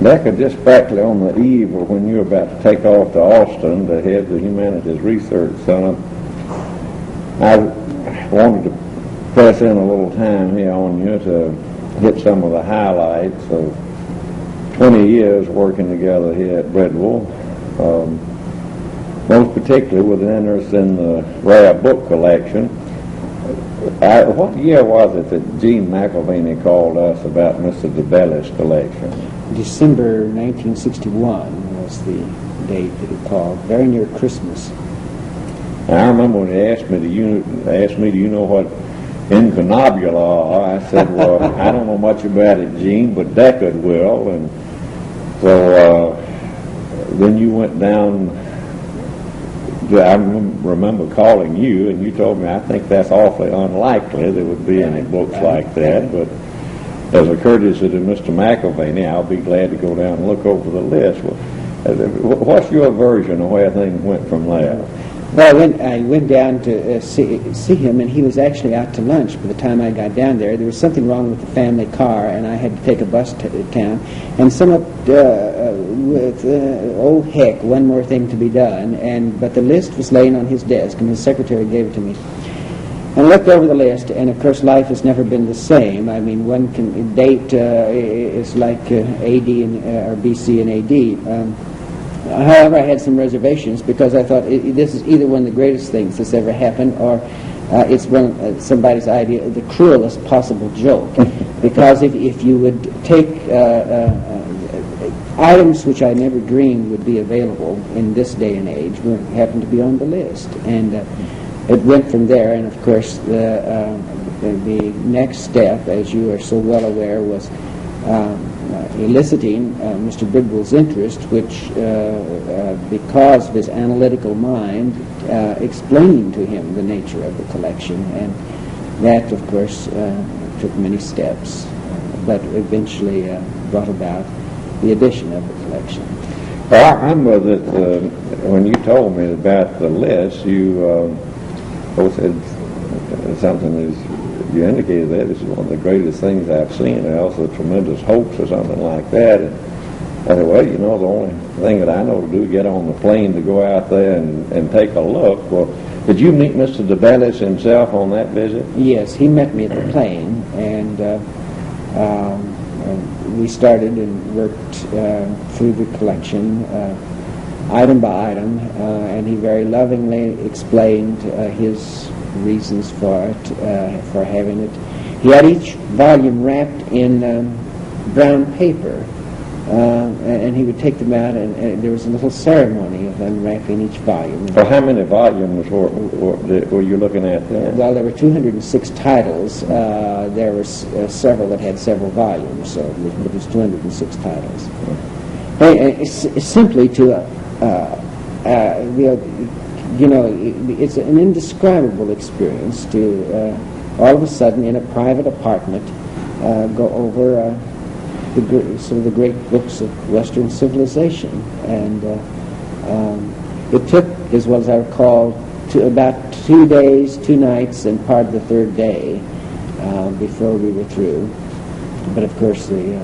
Decherd, just practically on the eve of when you were about to take off to Austin to head the Humanities Research Center, I wanted to press in a little time here on you to hit some of the highlights of 20 years working together here at Bridwell, most particularly with an interest in the rare book collection. What year was it that Gene McElvaney called us about Mr. DeBellis' collection? December 1961 was the date that he called, very near Christmas. I remember when he asked me, do you know what incunabula are? I said, well, I don't know much about it, Gene, but Decherd will. And so then you went down. I remember calling you, and you told me, I think that's awfully unlikely there would be any books like that, but as a courtesy to Mr. McElvaney, I'll be glad to go down and look over the list. What's your version of where things went from there? Well, I went down to see him, and he was actually out to lunch by the time I got down there. There was something wrong with the family car, and I had to take a bus to town. And sum up with, oh heck, one more thing to be done. But the list was laying on his desk, and his secretary gave it to me. And I looked over the list, and of course life has never been the same. I mean, one can date is like AD or BC and AD. However, I had some reservations because I thought this is either one of the greatest things that's ever happened, or it's somebody's idea of the cruelest possible joke. Because if you would take items which I never dreamed would be available in this day and age, happened to be on the list, and it went from there. And of course, the next step, as you are so well aware, was eliciting Mr. Bridwell's interest, which, because of his analytical mind, explaining to him the nature of the collection. And that, of course, took many steps, but eventually brought about the addition of the collection. Well, I remember that when you told me about the list, you both said something as you indicated that this is one of the greatest things I've seen, else a tremendous hoax or something like that. And I said, well, the only thing that I know to do is get on the plane to go out there and take a look. Well, did you meet Mr. DeBellis himself on that visit? Yes, he met me at the plane, and we started and worked through the collection item by item, and he very lovingly explained his reasons for it, for having it. He had each volume wrapped in brown paper, and he would take them out, and there was a little ceremony of unwrapping each volume. Well, how many volumes were you looking at there? Well, there were 206 titles. There were several that had several volumes, so it was 206 titles. It's simply to it's an indescribable experience to all of a sudden in a private apartment go over some of the great books of Western civilization. And it took, as well as I recall, about 2 days, 2 nights, and part of the third day before we were through. But of course, it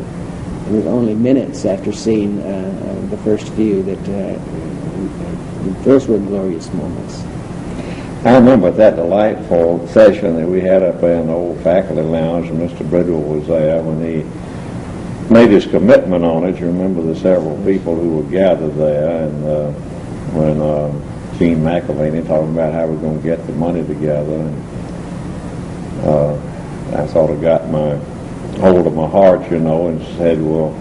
was only minutes after seeing the first few that those were glorious moments. I remember that delightful session that we had up there in the old faculty lounge, and Mr. Bridwell was there when he made his commitment on it. You remember the several people who were gathered there, and when Gene McElvaney talking about how we're going to get the money together, and I sort of got hold of my heart, and said, well,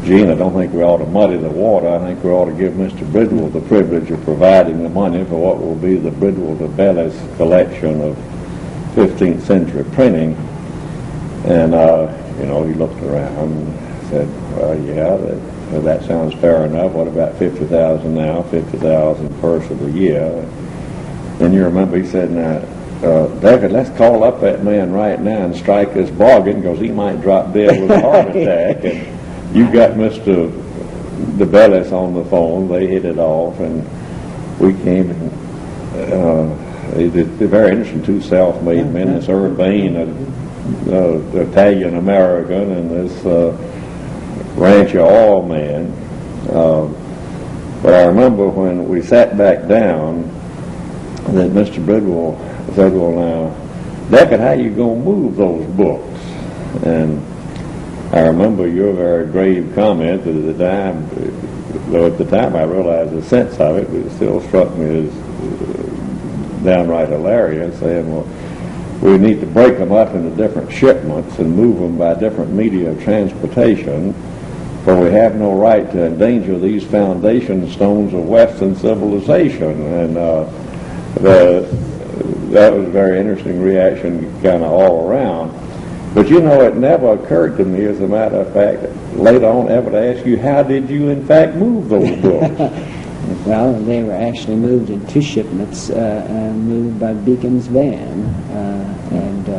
Gene, I don't think we ought to muddy the water. I think we ought to give Mr. Bridwell the privilege of providing the money for what will be the Bridwell DeBellis collection of 15th century printing. And, he looked around and said, well, yeah, that sounds fair enough. What about $50,000 now, $50,000 first of the year? And you remember he said, now, Decherd, let's call up that man right now and strike this bargain, because he might drop dead with a heart attack. And you got Mr. DeBellis on the phone. They hit it off, and we came and they're very interesting, 2 self-made men, this Urbane, Italian-American, and this rancher oil man. But I remember when we sat back down that Mr. Bridwell said, well, now, Decherd, how you going to move those books? And I remember your very grave comment that at the time, though at the time I realized the sense of it, but it still struck me as downright hilarious, saying, well, we need to break them up into different shipments and move them by different media of transportation, for we have no right to endanger these foundation stones of Western civilization. And that was a very interesting reaction kind of all around. But you know, it never occurred to me, as a matter of fact, later on ever to ask you, how did you in fact move those books? Well, they were actually moved in two shipments, moved by Beacon's van, and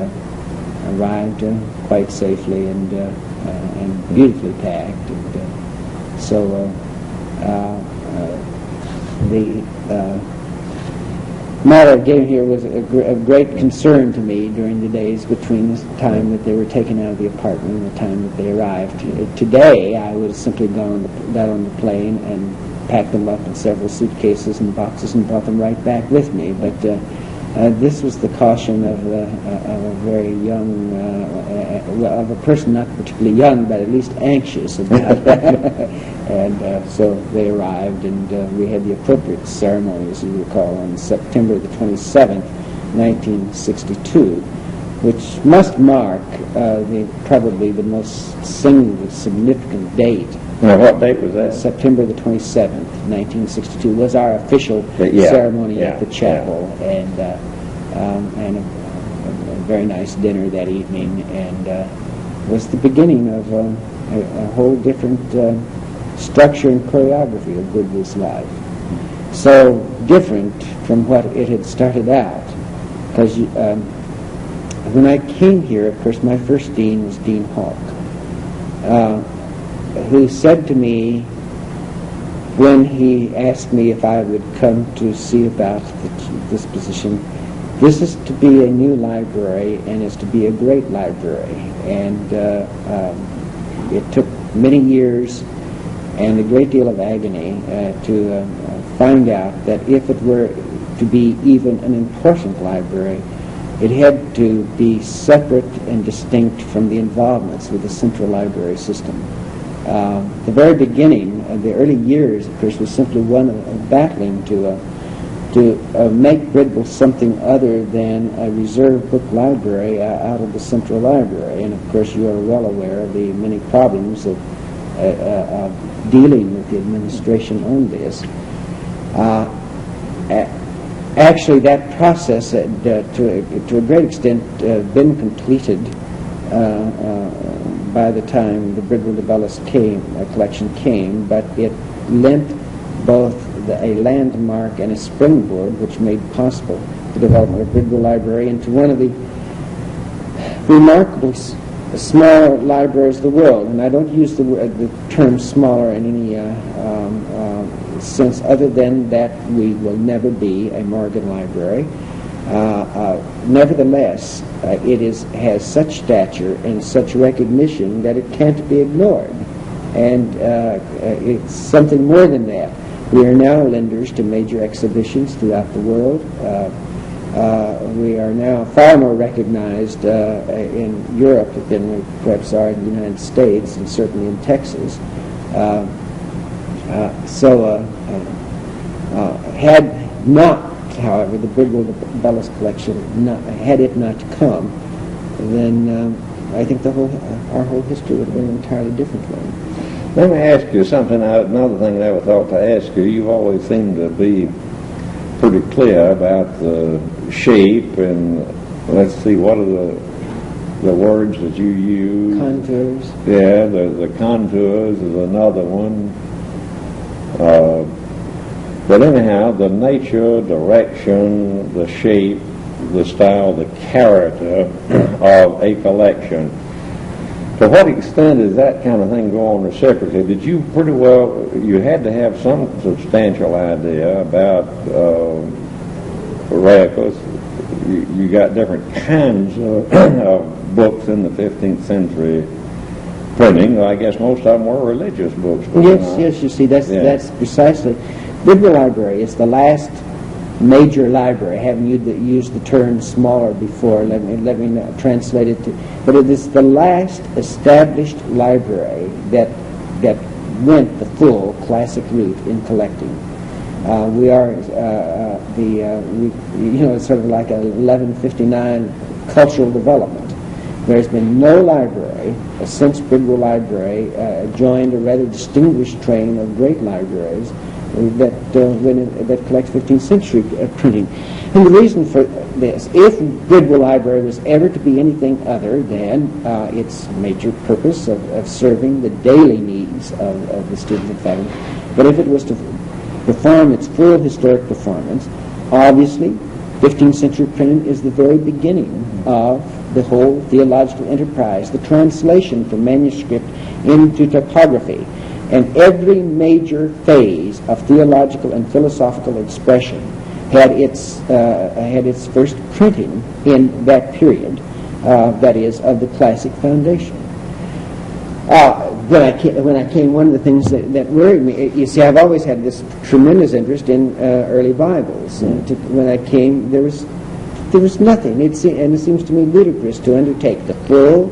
arrived quite safely and beautifully packed. And so the matter again here was of great concern to me during the days between the time that they were taken out of the apartment and the time that they arrived. Today, I would have simply gone on the plane and packed them up in several suitcases and boxes and brought them right back with me. But this was the caution of a very young, of a person not particularly young, but at least anxious about that. And so they arrived, and we had the appropriate ceremony, as you recall, on September the 27th, 1962, which must mark probably the most single significant date. Now, what date was that? September the 27th, 1962, was our official ceremony at the chapel, and a very nice dinner that evening, and was the beginning of a whole different structure and choreography of Bridwell's life. So different from what it had started out, because when I came here, of course, my first dean was Dean Hawk, who said to me, when he asked me if I would come to see about this position, this is to be a new library, and is to be a great library. And it took many years and a great deal of agony to find out that if it were to be even an important library, it had to be separate and distinct from the involvements with the central library system. The very beginning, the early years, of course, was simply one of battling to make Bridwell something other than a reserve book library out of the central library. And of course, you are well aware of the many problems of dealing with the administration on this. Actually, that process had, to a great extent, been completed by the time the Bridwell Dulles collection came, but it lent both a landmark and a springboard which made possible the development of Bridwell Library into one of the remarkable smaller libraries of the world. And I don't use the term smaller in any sense other than that we will never be a Morgan library. Nevertheless, it has such stature and such recognition that it can't be ignored. And it's something more than that. We are now lenders to major exhibitions throughout the world. We are now far more recognized in Europe than we perhaps are in the United States, and certainly in Texas. Had not, however, the Bridwell Dulles collection, had it not come, then I think our whole history would have been an entirely different one. Let me ask you something, another thing I never thought to ask you. You've always seemed to be pretty clear about the shape, and let's see, what are the words that you use? Contours. Yeah, the contours is another one. But anyhow, the nature, direction, the shape, the style, the character of a collection. To what extent does that kind of thing go on reciprocally? Did you you had to have some substantial idea about records. You got different kinds of books in the 15th century printing. I guess most of them were religious books. Yes, you see, that's precisely. Bridwell Library is the last major library. I haven't used the term smaller before. Let me translate it but it is the last established library that went the full classic route in collecting. We are it's sort of like a 1159 cultural development. There's been no library since Bridwell Library joined a rather distinguished train of great libraries that collect 15th century printing. And the reason for this, if Bridwell Library was ever to be anything other than its major purpose of serving the daily needs of the student and family, but if it was to perform its full historic performance, obviously 15th century printing is the very beginning of the whole theological enterprise, the translation from manuscript into typography. And every major phase of theological and philosophical expression had its first printing in that period, that is, of the classic foundation. When I came, one of the things that worried me, you see, I've always had this tremendous interest in early Bibles. When I came, there was nothing. And it seems to me ludicrous to undertake the full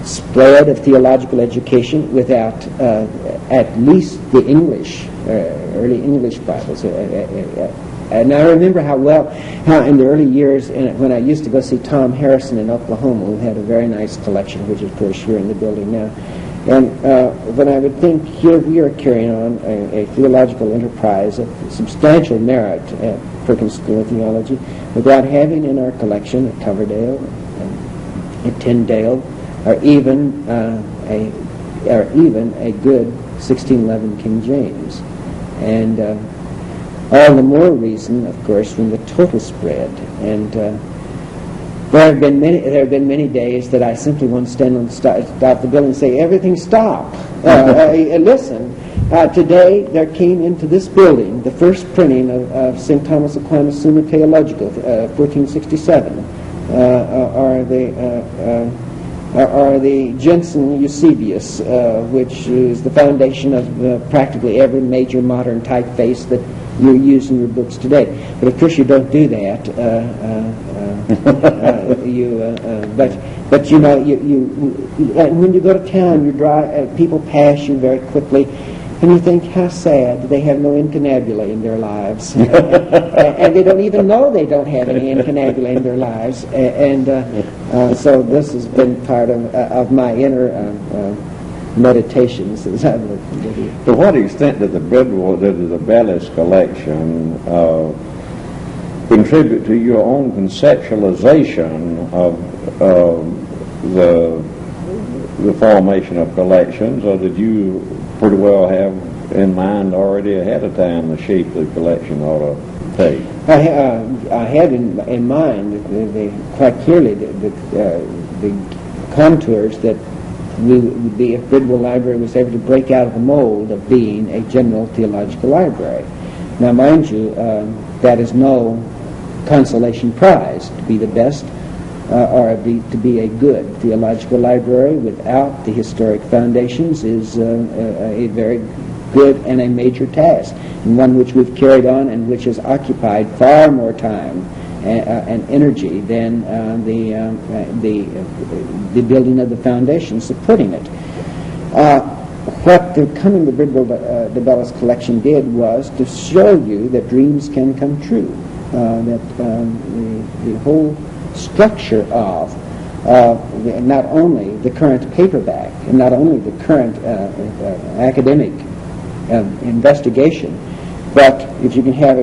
spread of theological education without at least the English, early English Bibles. And I remember how in the early years, when I used to go see Tom Harrison in Oklahoma, who had a very nice collection, which is, of course, here in the building now. And when I would think, here we are carrying on a theological enterprise of substantial merit at Perkins School of Theology without having in our collection a Coverdale, a Tyndale, or even a good 1611 King James. And all the more reason, of course, from the total spread. And there have been many days that I simply want to stand on stop the building and say, everything stop. Listen, today there came into this building the first printing of St. Thomas Aquinas Summa Theologica, 1467, or the Jensen Eusebius, which is the foundation of practically every major modern typeface that you use in your books today. But of course you don't do that. But you know, when you go to town, you drive. People pass you very quickly, and you think, how sad, they have no incunabula in their lives. And they don't even know they don't have any incunabula in their lives. So this has been part of my inner meditations as I've looked into it. To what extent did the Bellis collection contribute to your own conceptualization of the formation of collections, or did you pretty well have in mind already ahead of time the shape the collection ought to take? I had in mind quite clearly the contours that would be if Bridwell Library was able to break out of the mold of being a general theological library. Now, mind you, that is no consolation prize. To be the best to be a good theological library without the historic foundations is a very good and a major task, and one which we've carried on and which has occupied far more time and energy than the building of the foundation supporting it. What the coming to Bridwell de Bellis collection did was to show you that dreams can come true, that the whole structure of not only the current paperback and not only the current academic investigation, but if you can have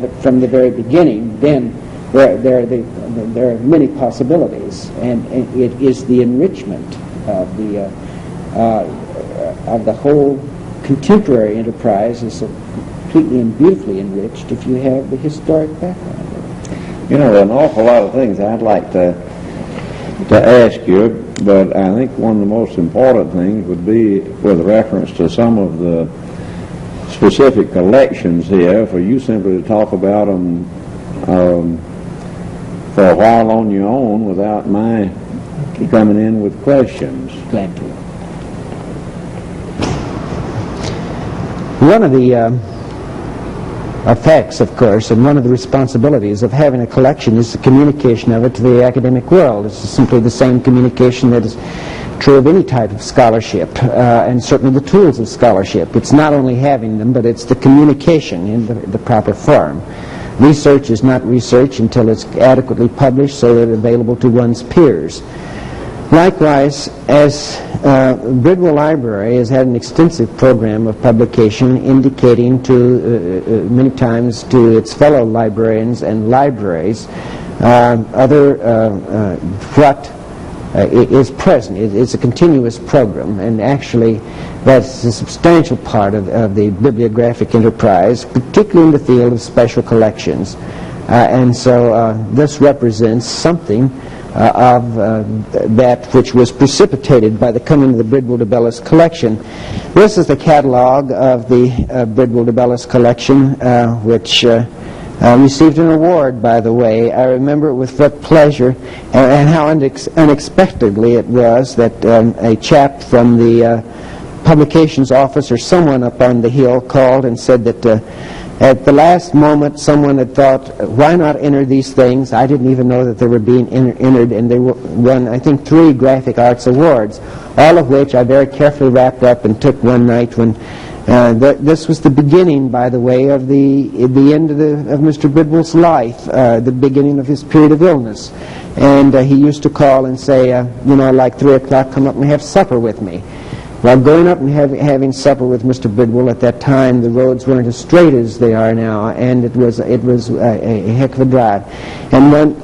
it from the very beginning, then there are many possibilities, and it is the enrichment of the whole contemporary enterprise is completely and beautifully enriched if you have the historic background. You know, an awful lot of things I'd like to ask you, but I think one of the most important things would be with reference to some of the specific collections here, for you simply to talk about them for a while on your own without my coming in with questions. Glad to. One of the effects, of course, and one of the responsibilities of having a collection is the communication of it to the academic world. It's simply the same communication that is true of any type of scholarship, and certainly the tools of scholarship. It's not only having them, but it's the communication in the proper form. Research is not research until it's adequately published so that it's available to one's peers. Likewise, as Bridwell Library has had an extensive program of publication indicating to, many times to its fellow librarians and libraries, what is present. It's a continuous program, and actually that's a substantial part of the bibliographic enterprise, particularly in the field of special collections. And so this represents something of that which was precipitated by the coming of the Bridwell de Bellis collection. This is the catalog of the Bridwell de Bellis collection, which received an award, by the way. I remember it with what pleasure and how unexpectedly it was that a chap from the publications office or someone up on the Hill called and said that at the last moment someone had thought, why not enter these things? I didn't even know that they were being entered, and they won, I think, 3 graphic arts awards, all of which I very carefully wrapped up and took one night when this was the beginning, by the way, of the end of Mr. Bridwell's life, the beginning of his period of illness. And he used to call and say, like 3 o'clock, come up and have supper with me. Well, going up and having supper with Mr. Bridwell at that time, the roads weren't as straight as they are now, and it was a heck of a drive. And when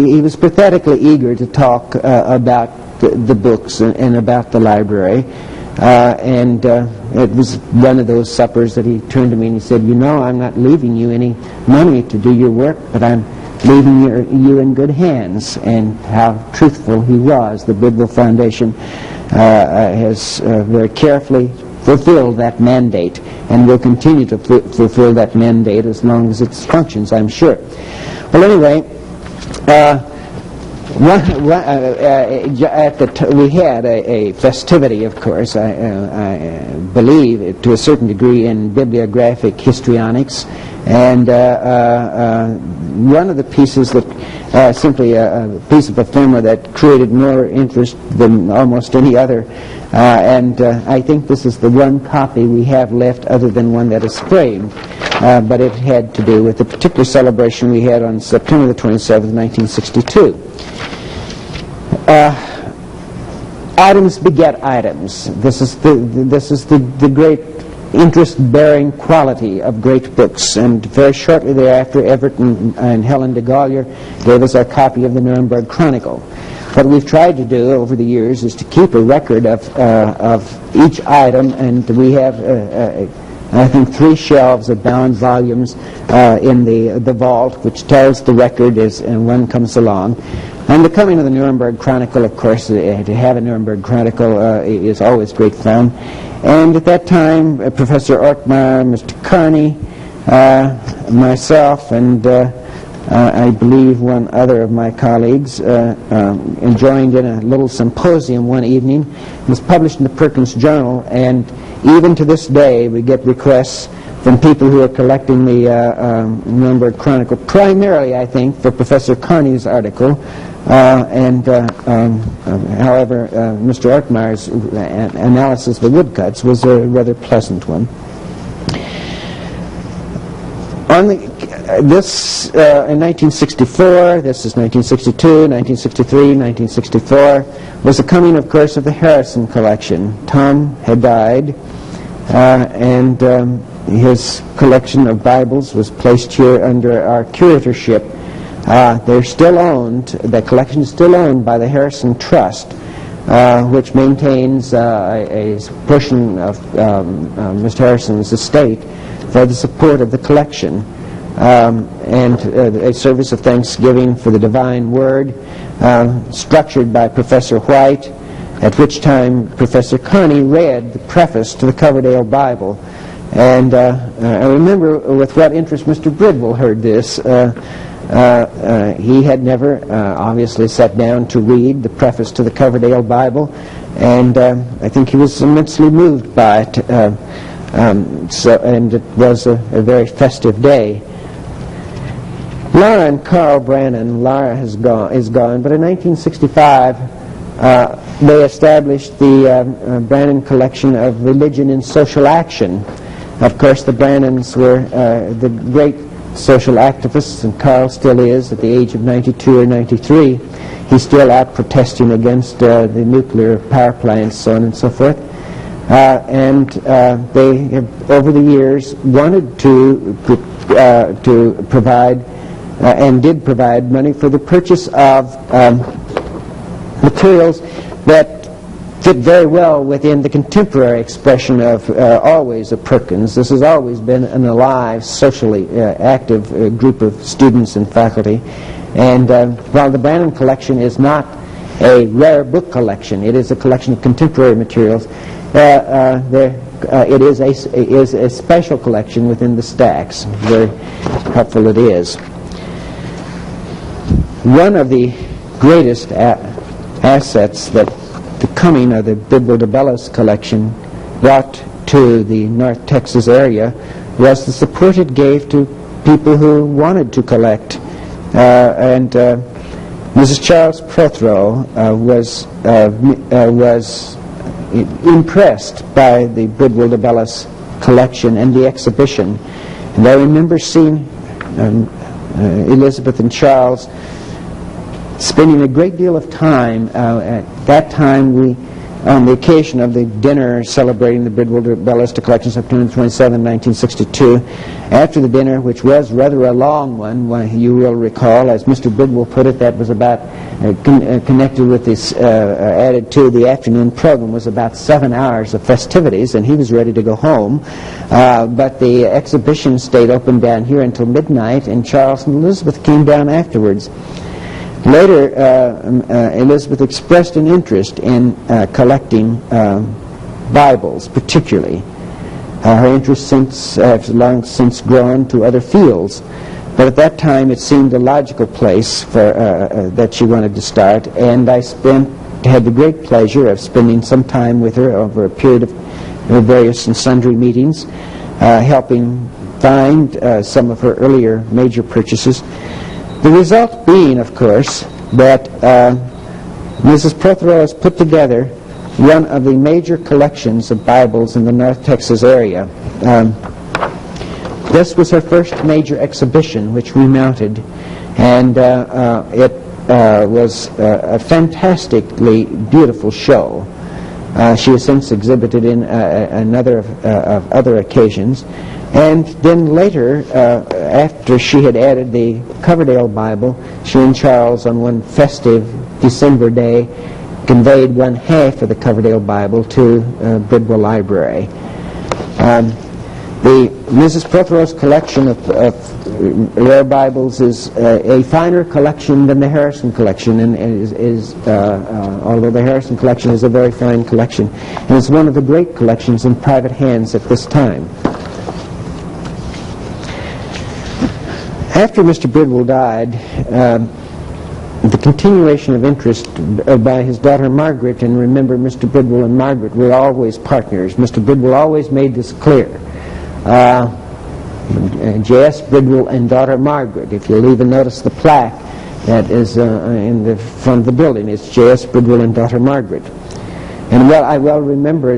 he was pathetically eager to talk about the books and about the library, and it was one of those suppers that he turned to me and he said, I'm not leaving you any money to do your work, but I'm leaving you in good hands. And how truthful he was. The Bridwell Foundation has very carefully fulfilled that mandate and will continue to fulfill that mandate as long as it functions, I'm sure. Well, anyway, we had a festivity, of course, I believe, to a certain degree in bibliographic histrionics, and one of the pieces that simply a piece of ephemera that created more interest than almost any other, and I think this is the one copy we have left other than one that is framed, but it had to do with the particular celebration we had on September the 27th, 1962. Items beget items. This is the great interest-bearing quality of great books. And very shortly thereafter, Everett and Helen de Gollier gave us our copy of the Nuremberg Chronicle. What we've tried to do over the years is to keep a record of each item, and we have I think 3 shelves of bound volumes in the vault, which tells the record as one comes along. And the coming of the Nuremberg Chronicle, of course, to have a Nuremberg Chronicle is always great fun. And at that time, Professor Ortmeyer, Mr. Carney, myself, and I believe one other of my colleagues joined in a little symposium one evening. It was published in the Perkins Journal, and even to this day we get requests from people who are collecting the Nuremberg Chronicle, primarily, I think, for Professor Carney's article. However, Mr. Ortmeyer's analysis of the woodcuts was a rather pleasant one. On this in 1964, this is 1962, 1963, 1964, was the coming, of course, of the Harrison collection. Tom had died, and his collection of Bibles was placed here under our curatorship. They're still owned, the collection is still owned by the Harrison Trust, which maintains a portion of Mr. Harrison's estate for the support of the collection, and a service of thanksgiving for the divine word, structured by Professor White, at which time Professor Carney read the preface to the Coverdale Bible. And I remember with what interest Mr. Bridwell heard this. He had never obviously sat down to read the preface to the Coverdale Bible, and I think he was immensely moved by it. And it was a very festive day. Laura and Carl Brannan, Laura is gone, but in 1965 they established the Brannan Collection of Religion and Social Action. Of course, the Brannans were the great social activists, and Carl still is at the age of 92 or 93. He's still out protesting against the nuclear power plants, so on and so forth. And they have, over the years, wanted to provide and did provide money for the purchase of materials that fit very well within the contemporary expression of always of Perkins. This has always been an alive, socially active group of students and faculty. And while the Brannan collection is not a rare book collection, it is a collection of contemporary materials, it is a special collection within the stacks. Very helpful it is. One of the greatest assets that the coming of the Bridwell DeBellis collection brought to the North Texas area was the support it gave to people who wanted to collect. And Mrs. Charles Prothero was impressed by the Bridwell DeBellis collection and the exhibition. And I remember seeing Elizabeth and Charles spending a great deal of time. At that time, on the occasion of the dinner celebrating the Bridwell DeBellis collection, September 27, 1962, after the dinner, which was rather a long one, you will recall, as Mr. Bridwell put it, that was about connected with this, added to the afternoon program, was about 7 hours of festivities, and he was ready to go home. But the exhibition stayed open down here until midnight, and Charles and Elizabeth came down afterwards. Later, Elizabeth expressed an interest in collecting Bibles, particularly. Her interest has long since grown to other fields, but at that time it seemed a logical place for that she wanted to start, and I had the great pleasure of spending some time with her over a period of various and sundry meetings, helping find some of her earlier major purchases. The result being, of course, that Mrs. Prothero has put together one of the major collections of Bibles in the North Texas area. This was her first major exhibition, which we mounted, and it was a fantastically beautiful show. She has since exhibited in another of other occasions. And then later, after she had added the Coverdale Bible, she and Charles on one festive December day conveyed one half of the Coverdale Bible to Bridwell Library. The Mrs. Prothero's collection of rare Bibles is a finer collection than the Harrison collection, and although the Harrison collection is a very fine collection, and it's one of the great collections in private hands at this time. After Mr. Bridwell died, the continuation of interest by his daughter Margaret, and remember Mr. Bridwell and Margaret were always partners. Mr. Bridwell always made this clear. J.S. Bridwell and daughter Margaret. If you'll even notice the plaque that is in the front of the building, it's J.S. Bridwell and daughter Margaret. And I well remember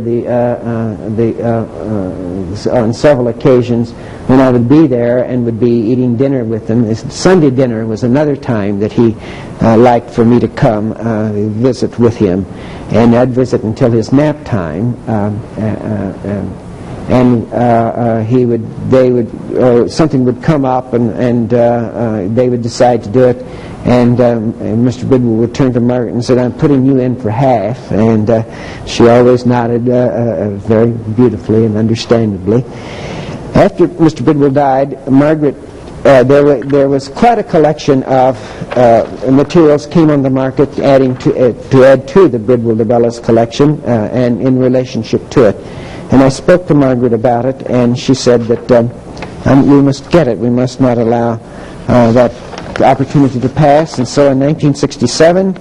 on several occasions when I would be there and would be eating dinner with them. Sunday dinner was another time that he liked for me to come visit with him, and I'd visit until his nap time. Something would come up, and they would decide to do it, and Mr. Bridwell would turn to Margaret and said, "I'm putting you in for half," and she always nodded very beautifully and understandably. After Mr. Bridwell died, Margaret, there was quite a collection of materials came on the market to add to the Bridwell DeBellis collection and in relationship to it. And I spoke to Margaret about it, and she said that we must get it. We must not allow that opportunity to pass, and so in 1967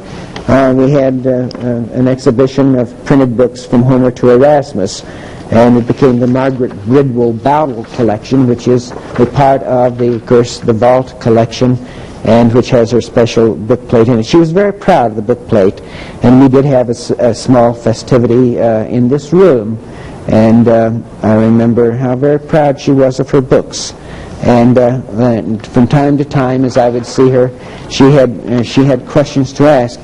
we had an exhibition of printed books from Homer to Erasmus, and it became the Margaret Bridwell Bowdle collection, which is a part of the Vault collection, and which has her special book plate in it. She was very proud of the book plate, and we did have a small festivity in this room, and I remember how very proud she was of her books. And from time to time, as I would see her, she had questions to ask.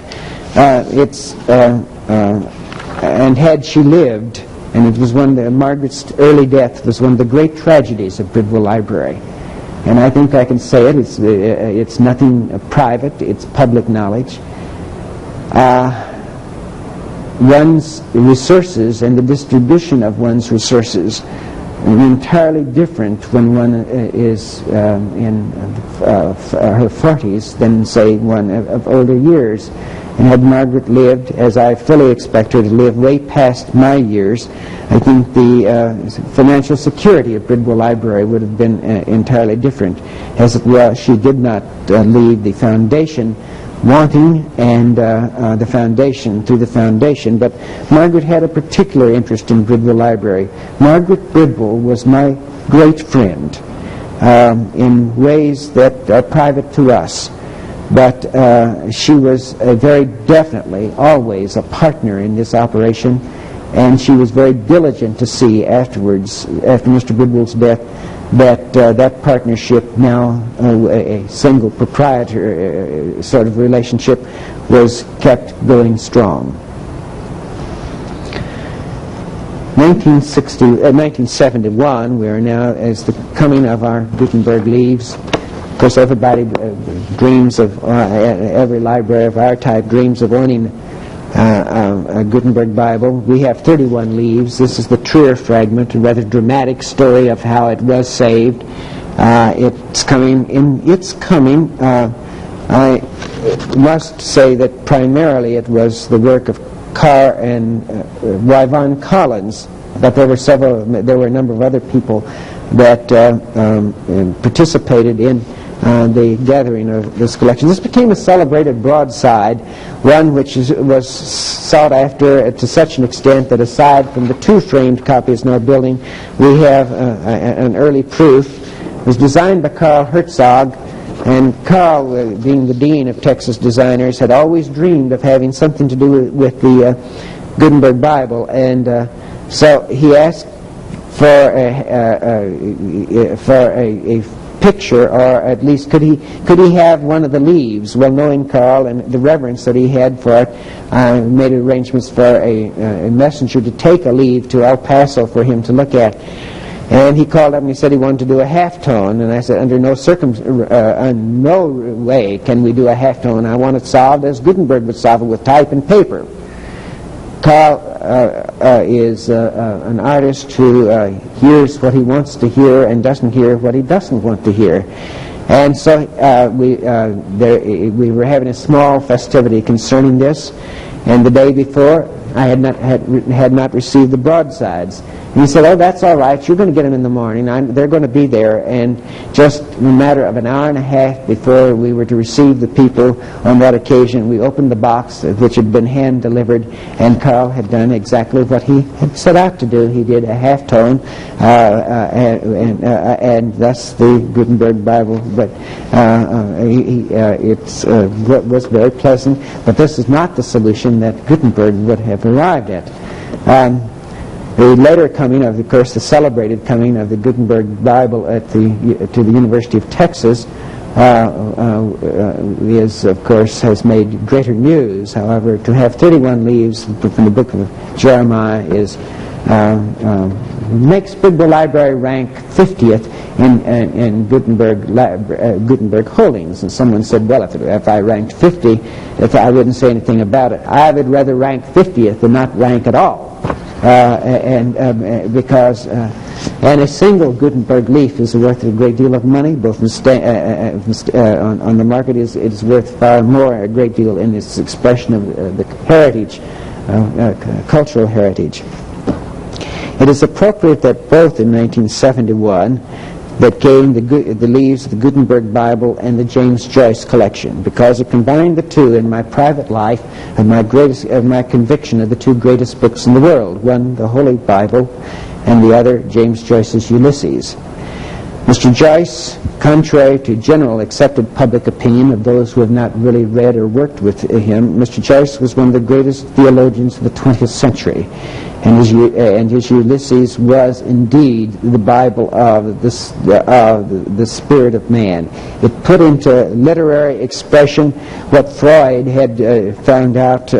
And had she lived, and it was Margaret's early death was one of the great tragedies of Bridwell Library. And I think I can say it. It's nothing private. It's public knowledge. One's resources and the distribution of one's resources are entirely different when one is in her 40s than, say, one of older years. And had Margaret lived, as I fully expect her to live, way past my years, I think the financial security of Bridwell Library would have been entirely different. As it was, she did not leave the foundation wanting, and the foundation through the foundation. But Margaret had a particular interest in Bridwell Library. Margaret Bridwell was my great friend in ways that are private to us. But she was very definitely always a partner in this operation, and she was very diligent to see afterwards, after Mr. Bridwell's death, that that partnership, now a single proprietor sort of relationship, was kept going strong. 1971, we are now as the coming of our Gutenberg leaves. Of course, everybody dreams of, every library of our type dreams of owning a Gutenberg Bible. We have 31 leaves. This is the Trier fragment, a rather dramatic story of how it was saved. It's coming. I must say that primarily it was the work of Carr and Wyvon Collins, but there were a number of other people that participated in the gathering of this collection. This became a celebrated broadside, one which was sought after to such an extent that aside from the two framed copies in our building, we have an early proof. It was designed by Carl Herzog, and Carl, being the dean of Texas designers, had always dreamed of having something to do with the Gutenberg Bible, and so he asked for a picture, or at least could he have one of the leaves. Well, knowing Carl and the reverence that he had for it, I made arrangements for a messenger to take a leaf to El Paso for him to look at. And he called up and he said he wanted to do a halftone, and I said, under no way can we do a halftone. I want it solved as Gutenberg would solve it, with type and paper. Carl is an artist who hears what he wants to hear and doesn't hear what he doesn't want to hear. And so we were having a small festivity concerning this, and the day before I had not received the broadsides. And he said, "Oh, that's all right. You're going to get them in the morning. They're going to be there." And just in a matter of an hour and a half before we were to receive the people on that occasion, we opened the box, which had been hand-delivered, and Carl had done exactly what he had set out to do. He did a halftone, and thus the Gutenberg Bible. But it was very pleasant. But this is not the solution that Gutenberg would have arrived at. The later coming of course, the celebrated coming of the Gutenberg Bible to the University of Texas has made greater news. However, to have 31 leaves from the book of Jeremiah makes Bridwell Library rank 50th in Gutenberg holdings. And someone said, well, if I ranked 50, if I wouldn't say anything about it. I would rather rank 50th than not rank at all. Because a single Gutenberg leaf is worth a great deal of money, both on the market. It is worth far more, a great deal, in its expression of the heritage, cultural heritage. It is appropriate that both in 1971 that gained the leaves of the Gutenberg Bible and the James Joyce collection, because it combined the two in my private life of my conviction of the two greatest books in the world, one the Holy Bible and the other James Joyce's Ulysses. Mr. Joyce, contrary to general accepted public opinion of those who have not really read or worked with him, Mr. Joyce was one of the greatest theologians of the 20th century, and his Ulysses was indeed the Bible of the spirit of man. It put into literary expression what Freud had found out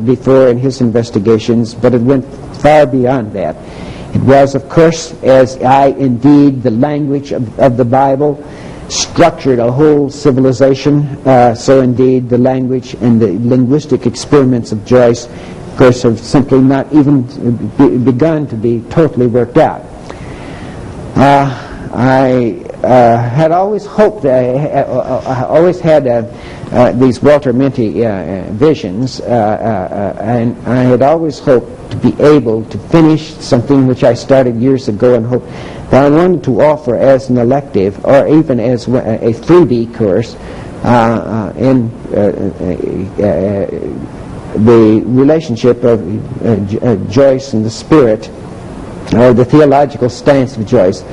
before in his investigations, but it went far beyond that. It was, of course, indeed, the language of the Bible structured a whole civilization, so indeed the language and the linguistic experiments of Joyce, of course, have simply not even begun to be totally worked out. I had always hoped, I always had these Walter Minty visions, and I had always hoped to be able to finish something which I started years ago, and hope that I wanted to offer as an elective or even as a 3D course in the relationship of Joyce and the Spirit, or the theological stance of Joyce.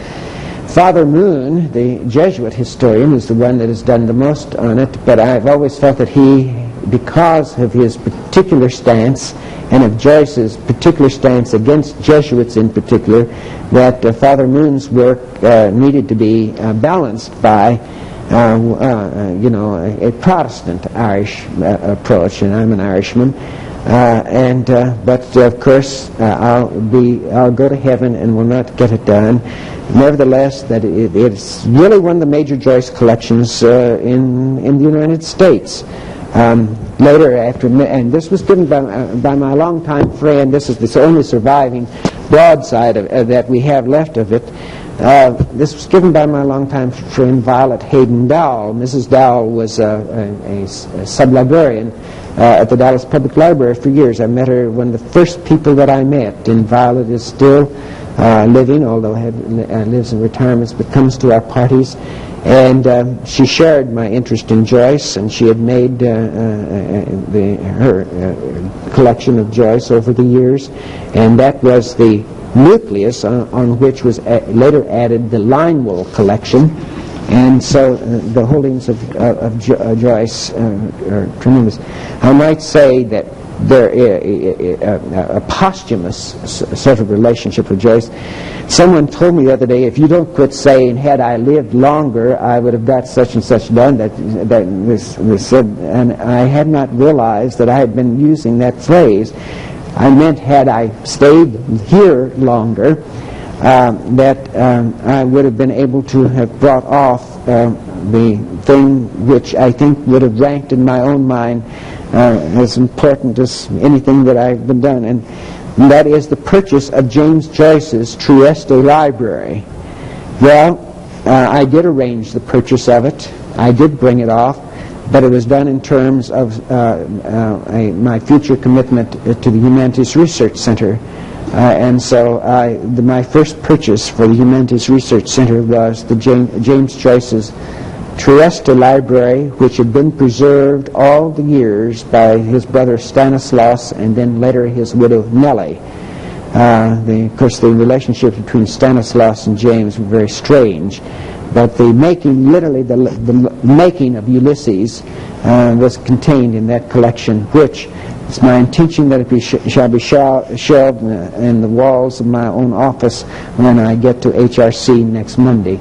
Father Moon, the Jesuit historian, is the one that has done the most on it, but I've always felt that he, because of his particular stance and of Joyce's particular stance against Jesuits in particular, that Father Moon's work needed to be balanced by a Protestant Irish approach, and I'm an Irishman. But of course, I'll go to heaven and will not get it done. Nevertheless, that it's really one of the major Joyce collections in the United States. Later, and this was given by my longtime friend. This is the only surviving broadside that we have left of it. This was given by my longtime friend Violet Hayden Dowell. Mrs. Dowell was a sub-librarian at the Dallas Public Library for years. I met her, one of the first people that I met, and Violet is still living, although lives in retirements, but comes to our parties. And she shared my interest in Joyce, and she had made her collection of Joyce over the years, and that was the nucleus on which was later added the Linewell collection. And so the holdings of Joyce are tremendous. I might say that there is a posthumous sort of relationship with Joyce. Someone told me the other day, if you don't quit saying, had I lived longer, I would have got such and such done, that was said, and I had not realized that I had been using that phrase. I meant, had I stayed here longer, that I would have been able to have brought off the thing which I think would have ranked in my own mind as important as anything that I've been done, and that is the purchase of James Joyce's Trieste Library. Well, I did arrange the purchase of it. I did bring it off, but it was done in terms of my future commitment to the Humanities Research Center. And so my first purchase for the Humanities Research Center was the James Joyce's Trieste Library, which had been preserved all the years by his brother Stanislaus and then later his widow Nellie. Of course, the relationship between Stanislaus and James were very strange, but the making, literally the making of Ulysses was contained in that collection, which it's my intention that it shall be shelved in the walls of my own office when I get to HRC next Monday.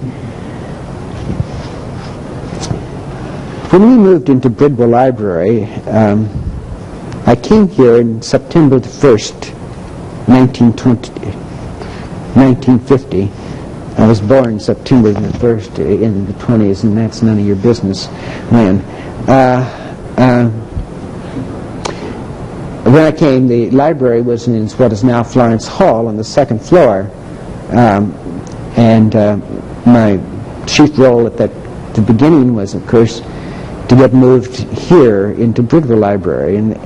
When we moved into Bridwell Library, I came here in September the 1st, 1950. I was born September the 1st in the 20s, and that's none of your business when. When I came, the library was in what is now Florence Hall on the second floor, and my chief role at the beginning was, of course, to get moved here into Bridwell Library, and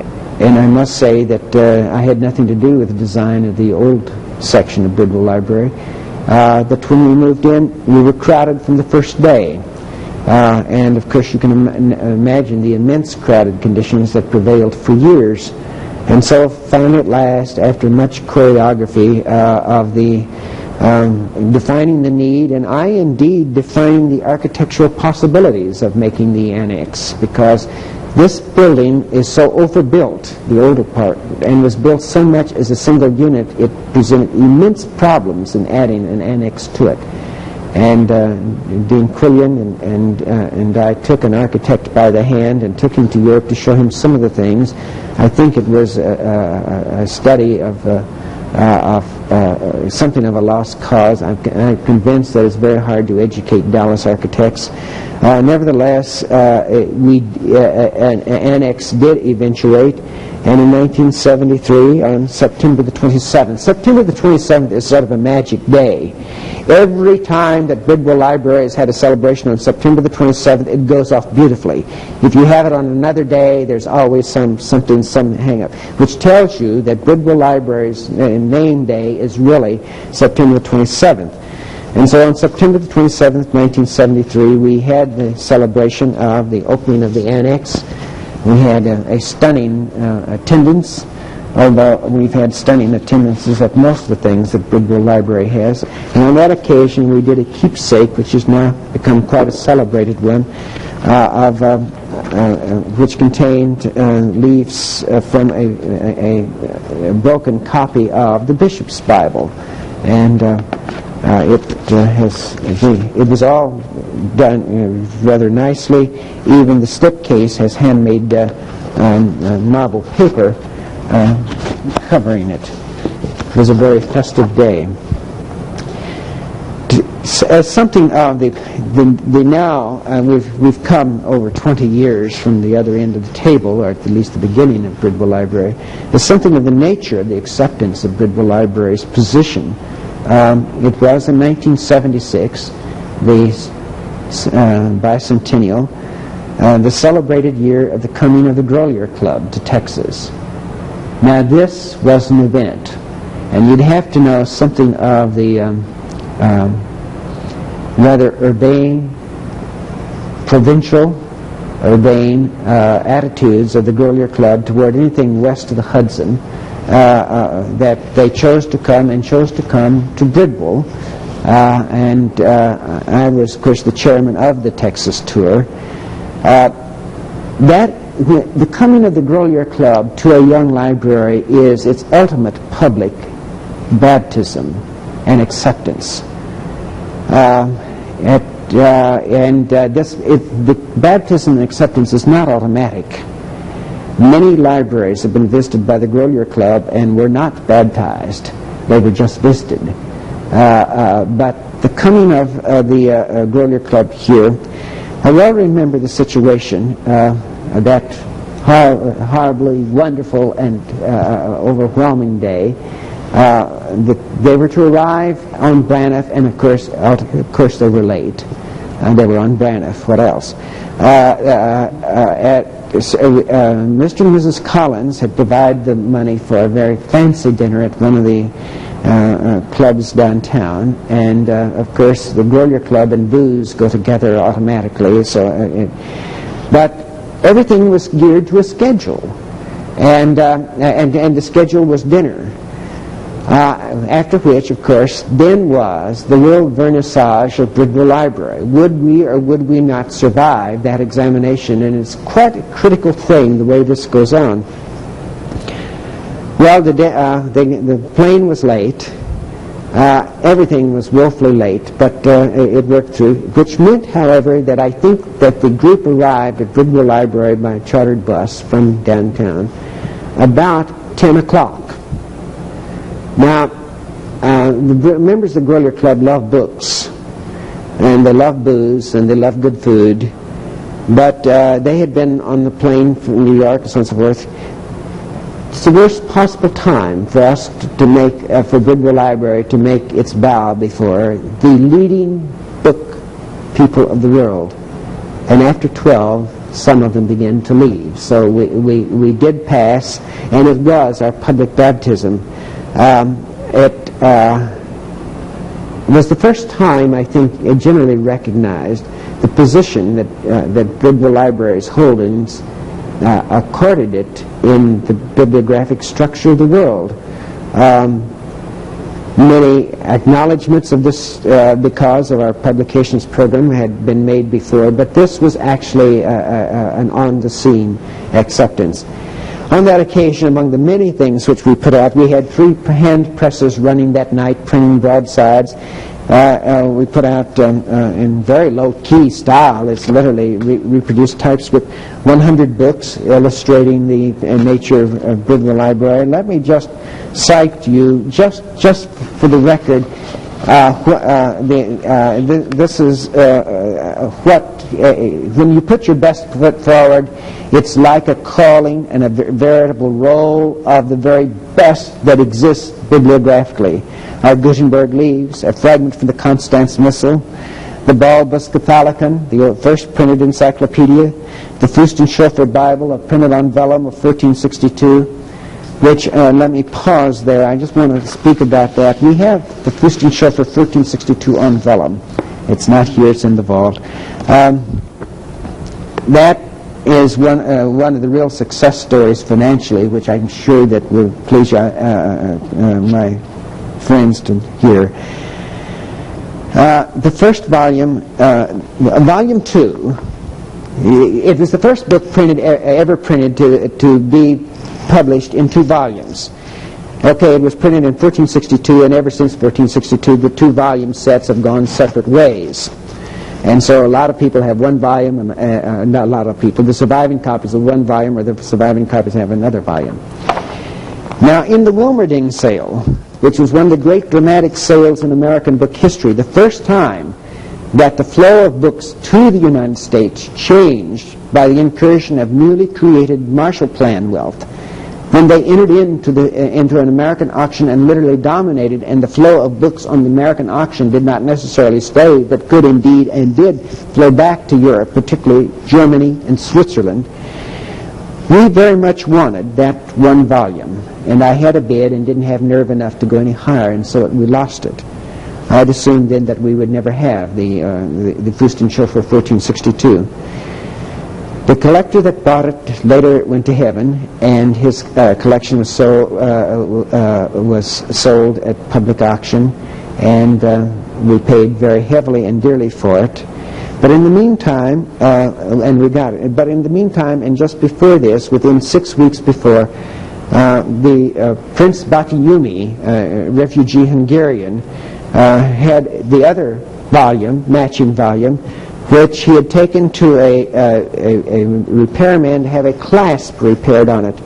I must say that I had nothing to do with the design of the old section of Bridwell Library. that when we moved in, we were crowded from the first day. And of course you can imagine the immense crowded conditions that prevailed for years. And so finally at last, after much choreography of the defining the need, and I indeed defined the architectural possibilities of making the annex, because this building is so overbuilt, the older part, and was built so much as a single unit, it presented immense problems in adding an annex to it. And Dean Quillian and I took an architect by the hand and took him to Europe to show him some of the things. I think it was a study of something of a lost cause. I'm convinced that it's very hard to educate Dallas architects. Nevertheless, an annex did eventuate, and in 1973, on September the 27th, September the 27th is sort of a magic day. Every time that Bridwell Library has had a celebration on September the 27th, it goes off beautifully. If you have it on another day, there's always some hang-up, which tells you that Bridwell Library's name day is really September the 27th. And so on September the 27th, 1973, we had the celebration of the opening of the annex. We had a stunning attendance, although we've had stunning attendances at most of the things that Bridwell Library has. And on that occasion, we did a keepsake, which has now become quite a celebrated one, which contained leaves from a broken copy of the Bishop's Bible. And it was all done rather nicely. Even the slipcase has handmade marble paper covering it. It was a very festive day. As something of the now, we've come over 20 years from the other end of the table, or at least the beginning of Bridwell Library. As something of the nature of the acceptance of Bridwell Library's position. It was in 1976, the bicentennial, the celebrated year of the coming of the Grolier Club to Texas. Now this was an event, and you'd have to know something of the rather urbane, provincial, urbane attitudes of the Grolier Club toward anything west of the Hudson, that they chose to come to Bridwell, and I was, of course, the chairman of the Texas tour. The coming of the Grolier Club to a young library is its ultimate public baptism and acceptance. The baptism and acceptance is not automatic. Many libraries have been visited by the Grolier Club and were not baptized. They were just visited. But the coming of the Grolier Club here, I well remember the situation, that horribly wonderful and overwhelming day. They were to arrive on Braniff, and of course they were late. They were on Braniff. What else? Mr. and Mrs. Collins had provided the money for a very fancy dinner at one of the clubs downtown, and of course the Grolier Club and booze go together automatically. But everything was geared to a schedule, and the schedule was dinner. After which, of course, then was the world vernissage of Bridwell Library. Would we or would we not survive that examination? And it's quite a critical thing the way this goes on. Well, the plane was late. Everything was woefully late, but it worked through, which meant, however, that I think that the group arrived at Bridwell Library by a chartered bus from downtown about 10 o'clock. Now, the members of the Grolier Club love books, and they love booze, and they love good food, but they had been on the plane from New York and so on and so forth. It's the worst possible time for us to make, for Bridwell Library to make its bow before the leading book people of the world. And after 12, some of them began to leave. So we did pass, and it was our public baptism. was the first time, I think, it generally recognized the position that Bridwell Library's holdings accorded it in the bibliographic structure of the world. Many acknowledgments of this because of our publications program had been made before, but this was actually an on-the-scene acceptance. On that occasion, among the many things which we put out, we had 3 hand presses running that night, printing broadsides. We put out in very low-key style, it's literally reproduced typescript, 100 books illustrating the nature of Bridwell Library. And let me just cite to you, just for the record, this is when you put your best foot forward, it's like a calling and a veritable roll of the very best that exists bibliographically. Our Gutenberg Leaves, a fragment from the Constance Missal, the Balbus Catholicon, the first printed encyclopedia, the Fustenshofer Bible, a printed on vellum of 1462, which, let me pause there, I just want to speak about that. We have the Fustenshofer 1362 on vellum. It's not here, it's in the vault. That is one of the real success stories financially, which I'm sure that will please my friends to hear. The first volume, volume 2, it was the first book ever printed to be published in 2 volumes. Okay, it was printed in 1462, and ever since 1462, the 2-volume sets have gone separate ways. And so a lot of people have 1 volume, and not a lot of people. The surviving copies of 1 volume, or the surviving copies have another volume. Now, in the Wilmerding sale, which was one of the great dramatic sales in American book history, the first time that the flow of books to the United States changed by the incursion of newly created Marshall Plan wealth, when they entered into an American auction and literally dominated, and the flow of books on the American auction did not necessarily stay, but could indeed and did flow back to Europe, particularly Germany and Switzerland. We very much wanted that 1 volume, and I had a bid and didn't have nerve enough to go any higher, and so we lost it. I had assumed then that we would never have the Fustenshofer 1462. The collector that bought it later went to heaven, and his collection was sold at public auction, and we paid very heavily and dearly for it. But in the meantime, and we got it. But in the meantime, and just before this, within 6 weeks before, the Prince Battiumi, refugee Hungarian, had the other volume, matching volume, which he had taken to a repairman to have a clasp repaired on it.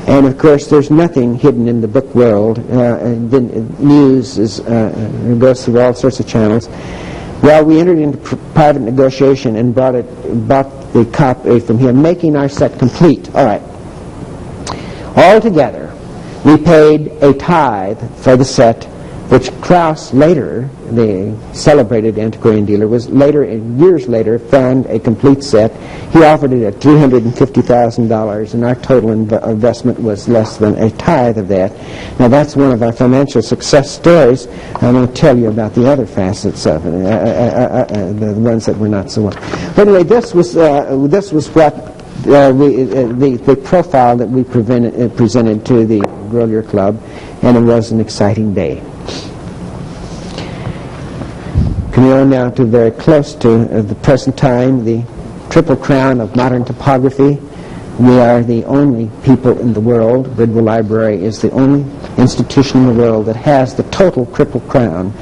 And of course, there's nothing hidden in the book world. The news goes through all sorts of channels. Well, we entered into private negotiation and bought the copy from him, making our set complete. All right. Altogether, we paid a tithe for the set, which Krauss later, the celebrated antiquarian dealer, years later, found a complete set. He offered it at $350,000, and our total investment was less than a tithe of that. Now, that's one of our financial success stories. I'm going to tell you about the other facets of it, the ones that were not so well. But anyway, this was what the profile that we presented to the Grolier Club, and it was an exciting day. Coming on now to very close to the present time, the Triple Crown of modern typography. We are the only people in the world, Bridwell Library is the only institution in the world that has the total Triple Crown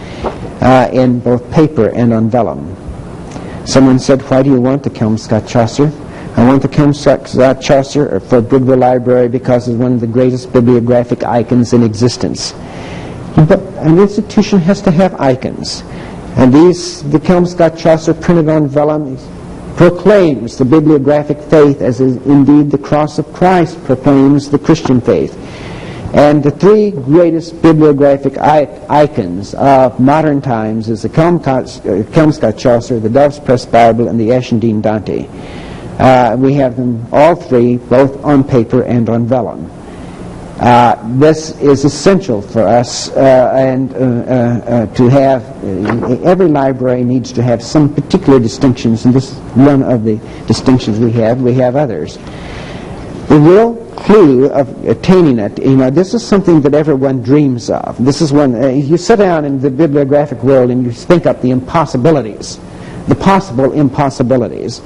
in both paper and on vellum. Someone said, why do you want the Kelmscott Chaucer? I want the Kelmscott Chaucer for Bridwell Library because it's one of the greatest bibliographic icons in existence. But an institution has to have icons. And the Kelmscott Chaucer printed on vellum proclaims the bibliographic faith, as is indeed the cross of Christ proclaims the Christian faith. And the 3 greatest bibliographic icons of modern times is the Kelmscott Chaucer, the Dove's Press Bible, and the Ashendene Dante. We have them all 3, both on paper and on vellum. This is essential for us, and to have every library needs to have some particular distinctions, and this is one of the distinctions we have. We have others. The real clue of attaining it, this is something that everyone dreams of. This is when you sit down in the bibliographic world and you think up the impossibilities, the possible impossibilities.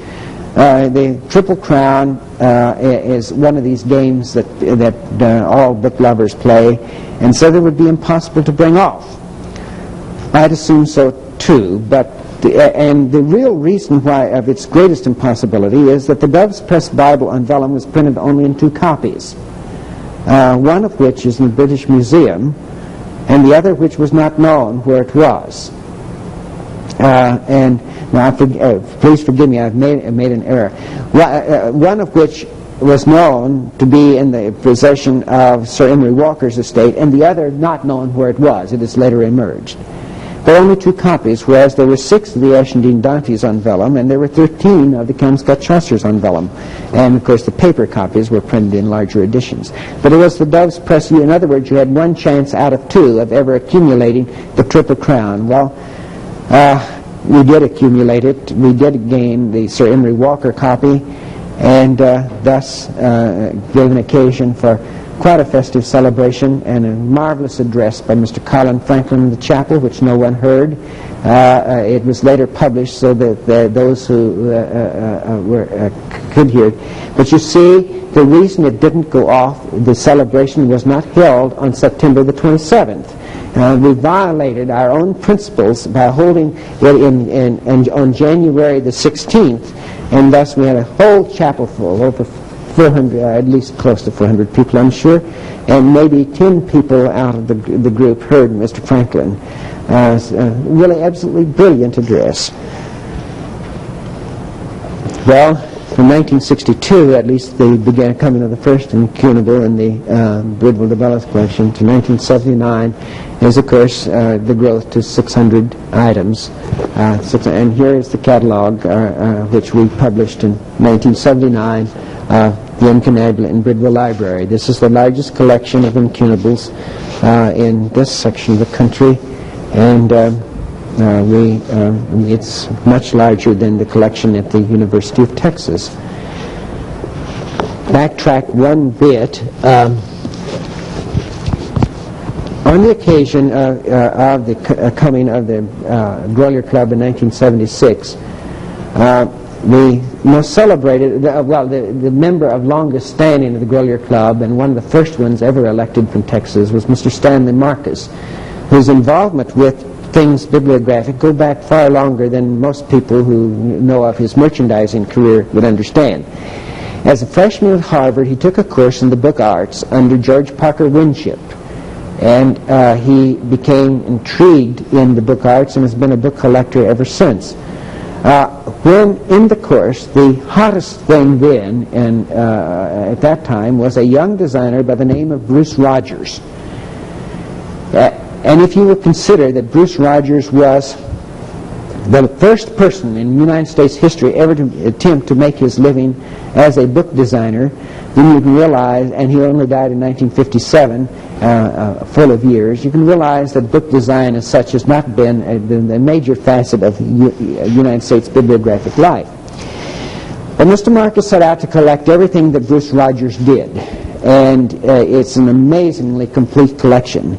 The Triple Crown is one of these games that all book lovers play, and so it would be impossible to bring off. I'd assume so too, but the real reason why of its greatest impossibility is that the Dove's Press Bible on vellum was printed only in 2 copies, one of which is in the British Museum, and the other which was not known where it was. And now, please forgive me, I've made an error. One of which was known to be in the possession of Sir Emery Walker's estate, and the other not known where it was. It has later emerged. There are only 2 copies, whereas there were 6 of the Ashendene Dantes on vellum, and there were 13 of the Kelmscott Chaucers on vellum. And, of course, the paper copies were printed in larger editions. But it was the Dove's Press. In other words, you had one chance out of 2 of ever accumulating the Triple Crown. Well, we did accumulate it. We did gain the Sir Emery Walker copy, and thus gave an occasion for quite a festive celebration and a marvelous address by Mr. Colin Franklin in the chapel, which no one heard. It was later published so that those who could hear it. But you see, the reason it didn't go off, the celebration was not held on September the 27th. We violated our own principles by holding it on January the 16th, and thus we had a whole chapel full, over 400, at least close to 400 people, I'm sure, and maybe 10 people out of the group heard Mr. Franklin. Really absolutely brilliant address. Well, from 1962, at least, they began coming to the first incunable in the Bridwell Development collection. To 1979 is, of course, the growth to 600 items. And here is the catalog, which we published in 1979, the Incunabula in Bridwell Library. This is the largest collection of incunables in this section of the country, and it's much larger than the collection at the University of Texas. Backtrack one bit. On the occasion of the coming of the Grolier Club in 1976, the most celebrated, the member of longest standing of the Grolier Club, and one of the first ones ever elected from Texas, was Mr. Stanley Marcus, whose involvement with things bibliographic go back far longer than most people who know of his merchandising career would understand. As a freshman at Harvard, he took a course in the book arts under George Parker Winship, and he became intrigued in the book arts and has been a book collector ever since. When in the course, the hottest thing then, and at that time, was a young designer by the name of Bruce Rogers. And if you will consider that Bruce Rogers was the first person in United States history ever to attempt to make his living as a book designer, then you can realize, and he only died in 1957, full of years, you can realize that book design as such has not been a major facet of United States bibliographic life. But Mr. Marcus set out to collect everything that Bruce Rogers did, and it's an amazingly complete collection.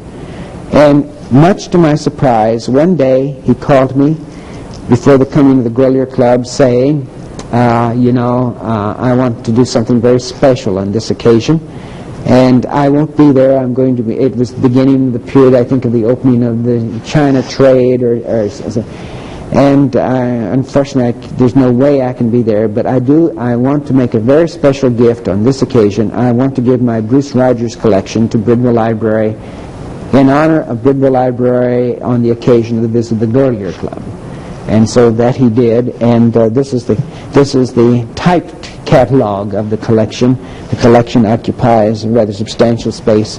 And much to my surprise, one day he called me before the coming of the Grolier Club saying, I want to do something very special on this occasion, and I won't be there. I'm going to be, it was the beginning of the period, I think, of the opening of the China trade, and unfortunately there's no way I can be there, but I want to make a very special gift on this occasion. I want to give my Bruce Rogers collection to Bridwell Library in honor of Bridwell Library on the occasion of the visit of the Grolier Club. And so that he did, and this is the typed catalog of the collection. The collection occupies a rather substantial space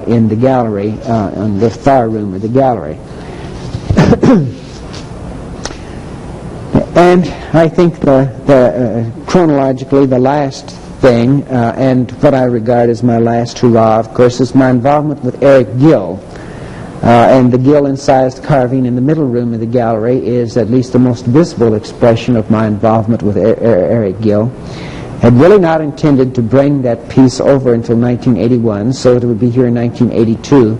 in the gallery, in the far room of the gallery. And I think chronologically the last thing, and what I regard as my last hurrah, of course, is my involvement with Eric Gill. And the Gill-incised carving in the middle room of the gallery is at least the most visible expression of my involvement with Eric Gill. Had really not intended to bring that piece over until 1981, so it would be here in 1982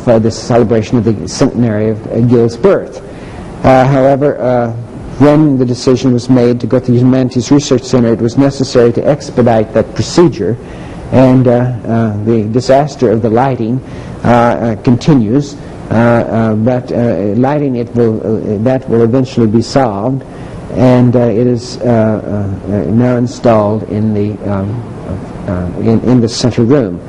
for the celebration of the centenary of Gill's birth. However, when the decision was made to go to the Humanities Research Center, it was necessary to expedite that procedure, and the disaster of the lighting continues, but lighting that will eventually be solved, and it is now installed in the center room.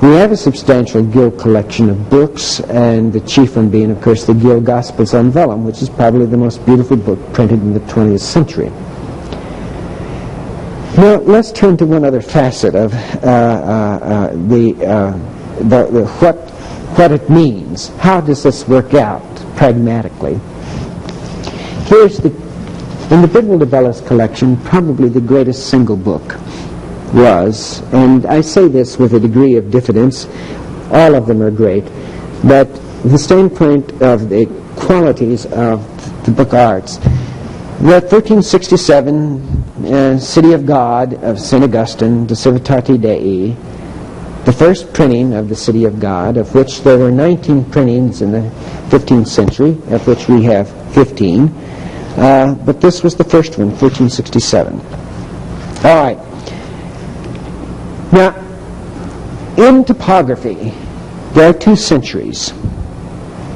We have a substantial Gill collection of books, and the chief one being, of course, the Gill Gospels on Vellum, which is probably the most beautiful book printed in the 20th century. Now, let's turn to one other facet of what it means. How does this work out pragmatically? In the Bridwell DeBellis collection, probably the greatest single book was, and I say this with a degree of diffidence, all of them are great, but the standpoint of the qualities of the book arts, the 1367 City of God of St. Augustine, De Civitate Dei, the first printing of the City of God, of which there were 19 printings in the 15th century, of which we have 15, but this was the first one, 1367. All right. Now, in topography, there are two centuries,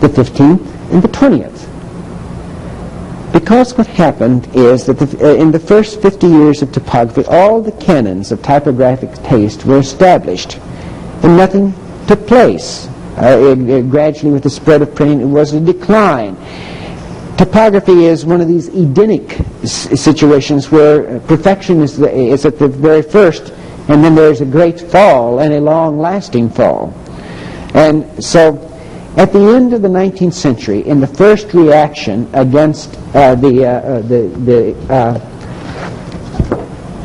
the 15th and the 20th. Because what happened is that in the first 50 years of topography, all the canons of typographic taste were established, and nothing took place. Gradually, with the spread of printing, it was a decline. Topography is one of these Edenic situations where perfection is at the very first, and then there's a great fall and a long-lasting fall. And so, at the end of the 19th century, in the first reaction against the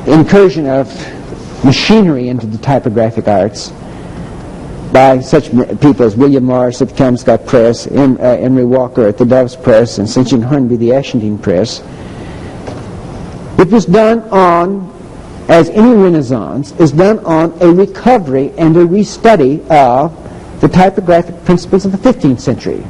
incursion of machinery into the typographic arts by such people as William Morris at the Kelmscott Press, Emery Walker at the Doves Press, and St. John Hornby, the Ashendene Press, it was done on, as any Renaissance, is done on a recovery and a restudy of the typographic principles of the 15th century.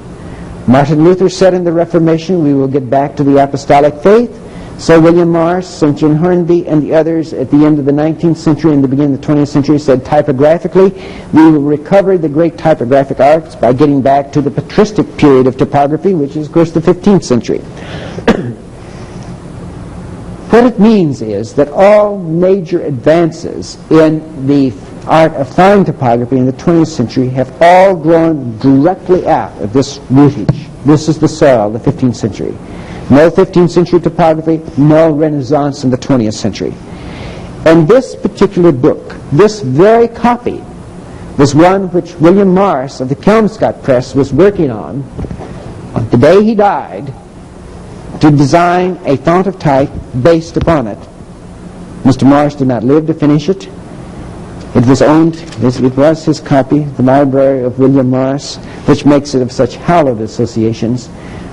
Martin Luther said in the Reformation, we will get back to the apostolic faith. So William Morris, St. John Hornby, and the others at the end of the 19th century and the beginning of the 20th century said typographically, we will recover the great typographic arts by getting back to the patristic period of typography, which is, of course, the 15th century. What it means is that all major advances in the art of fine typography in the 20th century have all grown directly out of this rootage. This is the soil of the 15th century. No 15th century typography, no Renaissance in the 20th century. And this particular book, this very copy, was one which William Morris of the Kelmscott Press was working on the day he died to design a font of type based upon it. Mr. Morris did not live to finish it. It was owned, it was his copy, the Library of William Morris, which makes it of such hallowed associations.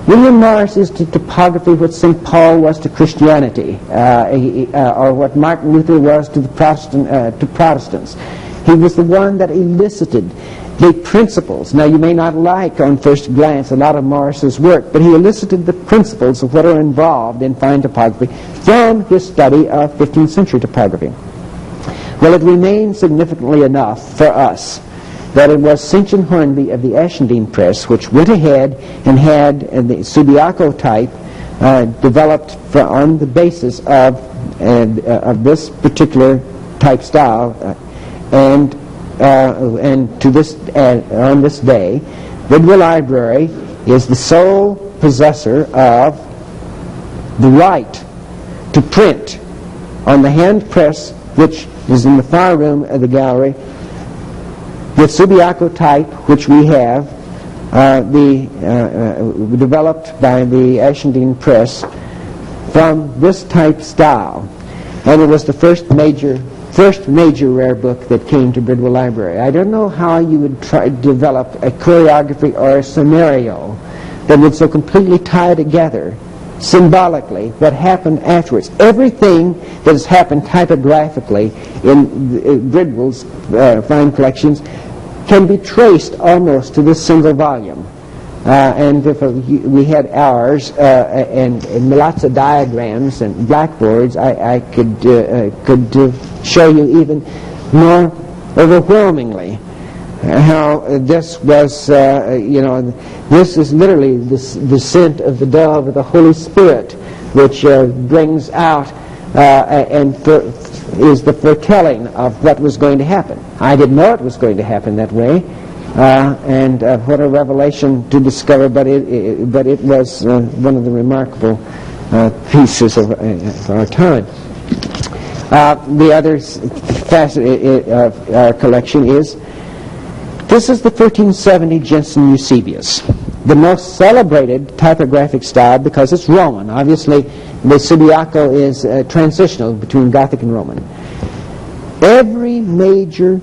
William Morris is to typography what St. Paul was to Christianity, or what Martin Luther was to the Protestants. He was the one that elicited the principles. Now, you may not like, on first glance, a lot of Morris's work, but he elicited the principles of what are involved in fine typography from his study of 15th century typography. Well, it remains significantly enough for us that it was St. John Hornby of the Ashendene Press which went ahead and had the Subiaco type developed on the basis of this particular type style, and to this on this day, Bridwell Library is the sole possessor of the right to print on the hand press, which is in the far room of the gallery, the Subiaco type, which we have, developed by the Ashendene Press from this type style. And it was the first major first major rare book that came to Bridwell Library. I don't know how you would try to develop a choreography or a scenario that would so completely tie together symbolically what happened afterwards. Everything that has happened typographically in Bridwell's fine collections can be traced almost to this single volume. And if we had ours and lots of diagrams and blackboards, I could show you even more overwhelmingly how this was, this is literally the scent of the dove of the Holy Spirit, which brings out and is the foretelling of what was going to happen. I didn't know it was going to happen that way. And what a revelation to discover, but it was one of the remarkable pieces of our time. The other facet of our collection is, this is the 1370 Jensen Eusebius, the most celebrated typographic style because it's Roman. Obviously, the Subiaco is transitional between Gothic and Roman. Every major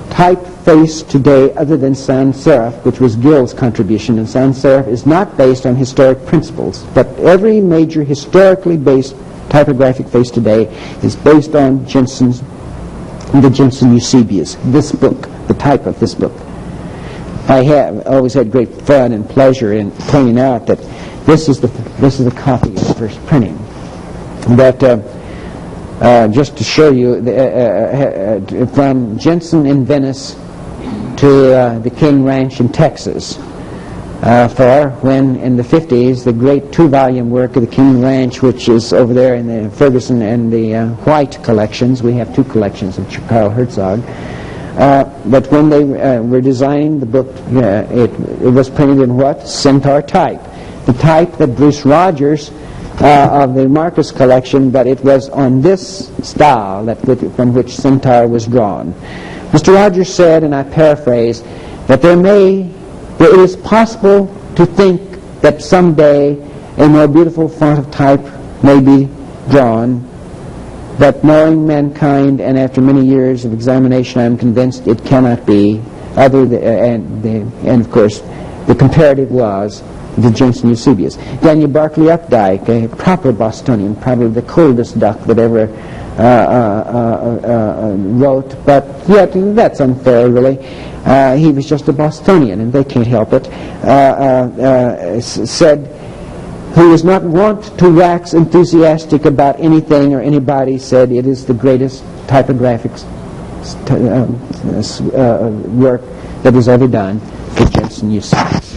typeface today, other than sans serif, which was Gill's contribution, and sans serif is not based on historic principles, but every major historically based typographic face today is based on the Jensen Eusebius, this book, the type of this book. I have always had great fun and pleasure in pointing out that this is the copy of the first printing. But just to show you, from Jensen in Venice to the King Ranch in Texas, for when in the 50s the great 2-volume work of the King Ranch, which is over there in the Ferguson and the White collections. We have 2 collections of Carl Herzog. But when they were designing the book, it was printed in what? Centaur type. The type that Bruce Rogers of the Marcus collection, but it was on this style from which Centaur was drawn. Mr. Rogers said, and I paraphrase, that it is possible to think that someday a more beautiful font of type may be drawn, but knowing mankind and after many years of examination, I am convinced it cannot be. And of course, the comparative was the Jensen Eusebius. Daniel Barclay Updike, a proper Bostonian, probably the coldest duck that ever wrote, but yet that's unfair, really. He was just a Bostonian, and they can't help it. Said he was not wont to wax enthusiastic about anything or anybody, said it is the greatest typographic work that was ever done, the Jensen Eusebius.